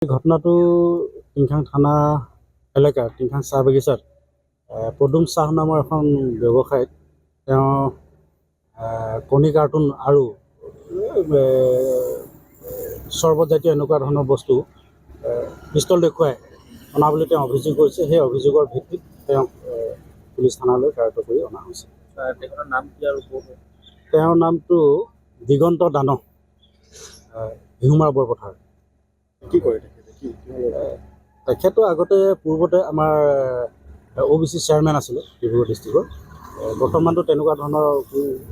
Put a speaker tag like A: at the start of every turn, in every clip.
A: ঘটনাটো টিংখাং থানা এলেকাৰ টিংখাং চাহ বাগিচাত পদুম চাহ নামৰ এখন ব্যৱসায়ত তেওঁ কণী কাৰ্টুন আৰু চৰ্বতজাতীয় এনেকুৱা ধৰণৰ বস্তু পিষ্টল দেখুৱাই অনা বুলি তেওঁ অভিযোগ কৰিছে। সেই অভিযোগৰ ভিত্তিত তেওঁক পুলিচ থানালৈ কাৰ্য কৰি অনা হৈছে।
B: তেখেতৰ নাম কি আৰু
A: তেওঁৰ নামটো দিগন্ত দানৱ, হিউমাৰ বৰপথাৰ।
B: কি কৰে
A: তেখেতো আগতে পূৰ্বতে আমাৰ OBC চেয়াৰমেন আছিলে ডিব্ৰুগড় ডিষ্ট্ৰিক্টৰ। বৰ্তমানটো তেনেকুৱা ধৰণৰ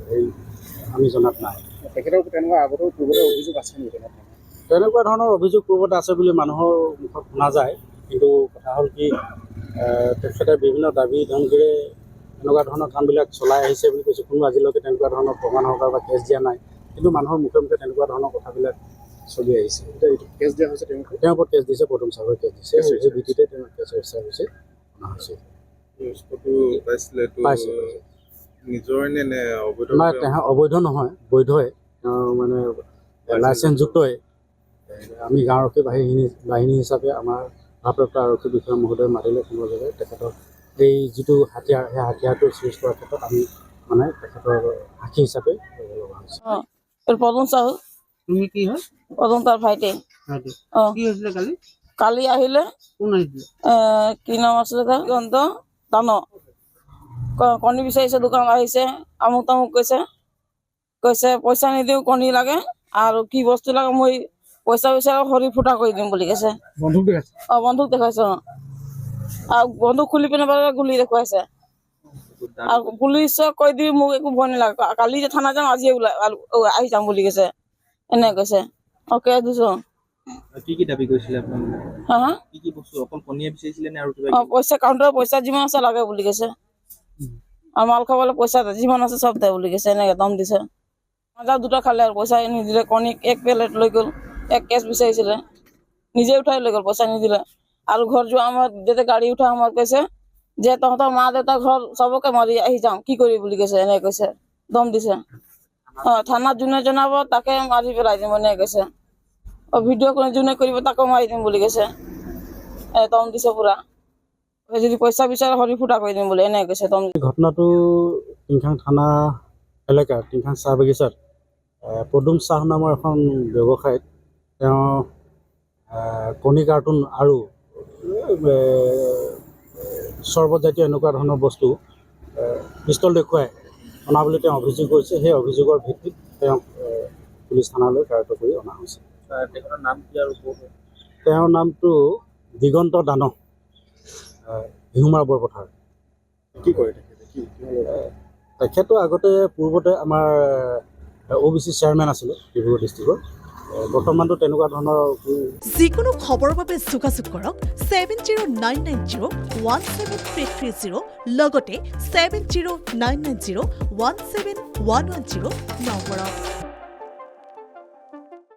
A: হেৰি আমি জনাত নাই।
B: তেখেতৰ তেনেকুৱা আগতেও পূৰ্বতে অভিযোগ আছে নেকি?
A: তেনেকুৱা ধৰণৰ অভিযোগ পূৰ্বতে আছে বুলি মানুহৰ মুখত শুনা যায়, কিন্তু কথা হ'ল কি তেখেতে বিভিন্ন দাবী ধমকিৰে এনেকুৱা ধৰণৰ কামবিলাক চলাই আহিছে বুলি কৈছে। কোনো আজিলৈকে তেনেকুৱা ধৰণৰ প্ৰমাণ সহকাৰ বা কেছ দিয়া নাই, কিন্তু মানুহৰ মুখে মুখে তেনেকুৱা ধৰণৰ কথাবিলাক চলি আহিছে।
B: কেছ দিয়া হৈছে
A: তেওঁৰ ওপৰত কেছ দিছে, পদুম চাহৰ কেছ দিছে। সেই ভিত্তিতে তেওঁ কেছ ৰেজিষ্টাৰ হৈছে, অনা হৈছে। পাইছে
B: নিজৰ নে অবৈধ?
A: নাই, তেওঁ অবৈধ নহয়, বৈধই। তেওঁ মানে লাইচেঞ্চযুক্তই। আমি গাঁওৰক্ষী বাহিনী হিচাপে আমাৰ ভাৰপ্ৰাপ্ত আৰক্ষী বিষয়া মহোদয় মাতিলে কোনো জেগাত তেখেতক এই যিটো হাতিয়াৰ, সেই হাতিয়াৰটো চিজ কৰাৰ ক্ষেত্ৰত আমি মানে তেখেতৰ সাক্ষী হিচাপে লগা হৈছে।
C: পদুম চাহু।
A: তুমি কি হয়?
C: পদুম তাৰ ভাইটি।
A: কি হৈছিলে কালি?
C: কালি আহিলে।
A: কোন আহিছিলে?
C: কি নাম আছিলে তাৰ? দিগন্ত দানৱ। কণী বিচাৰিছে, দোকানত আহিছে, আমুক তামুক কৈছে পইচা নিদিওঁ, কণী লাগে আৰু কি বস্তু লাগে মই পইচা বিচাৰি হৰি ফুটা কৰি দিম বুলি কৈছে।
A: বন্ধুক দেখাইছে?
C: বন্ধুক দেখাইছে। আৰু বন্ধুক খুলি পিনে গুলি দেখুৱাইছে। আৰু পুলিচক কৈ দি মোক একো ভয় নালাগে, কালি যে থানা যাম আজি আহি যাম বুলি কৈছে। এনে কৈছে। অকে দিছো।
B: কি দাবী কৰিছিলে আপোনালোকে?
C: হা
B: কি বস্তু? অকল কণীয়ে বিচাৰিছিলে নে আৰু কিবা?
C: পইচা কাউণ্টাৰৰ পইচা যিমান আছে লাগে বুলি কৈছে। আৰু মাল খাবলৈ পইচা যিমান আছে চব দে বুলি কৈছে। এনেকে দম দিছে। মাজা দুটা খালে আৰু পইচা নিদিলে। কণী এক প্লেট লৈ গ'ল, এক কেছ বিচাৰিছিলে, নিজে উঠাই লৈ গ'ল, পইচা নিদিলে। আৰু ঘৰ যোৱা সময়ত যেতিয়া গাড়ী উঠা সময়ত কৈছে যে তহঁতৰ মা দেউতা ঘৰ চবকে মাৰি আহি যাম, কি কৰি বুলি কৈছে। এনেকে কৈছে, দম দিছে। থানাত যোনে জনাব তাকে মাৰি পেলাই দিম এনেকে কৈছে। ভিডিঅ' যোনে কৰিব তাকো মাৰি দিম বুলি কৈছে। দম দিছে পুৰা। যদি পইচা বিচাৰে হৰি ফুটা কৰি দিম বুলি এনেকে কৈছে।
A: ঘটনাটো টিংখাং থানা এলেকাৰ টিংখাং চাহ বাগিচাত পদুম চাহ নামৰ এখন ব্যৱসায়ত তেওঁ কণী কাৰ্টুন আৰু চৰ্বতজাতীয় এনেকুৱা ধৰণৰ বস্তু পিষ্টল দেখুৱাই অনা বুলি তেওঁ অভিযোগ কৰিছে। সেই অভিযোগৰ ভিত্তিত তেওঁক পুলিচ থানালৈ কাৰ্য কৰি অনা হৈছে।
B: তেখেতৰ নাম কি আৰু
A: তেওঁৰ নামটো দিগন্ত দানৱ, হিউমাৰ বৰপথাৰ।
B: কি কৰে
A: তেখেতো আগতে পূৰ্বতে আমাৰ OBC চেয়াৰমেন আছিলে ডিব্ৰুগড় ডিষ্ট্ৰিক্টৰ। বৰ্তমানটো তেনেকুৱা ধৰণৰ
D: যিকোনো খবৰৰ বাবে যোগাযোগ কৰক 7099017330 লগতে 7099017110 নম্বৰত।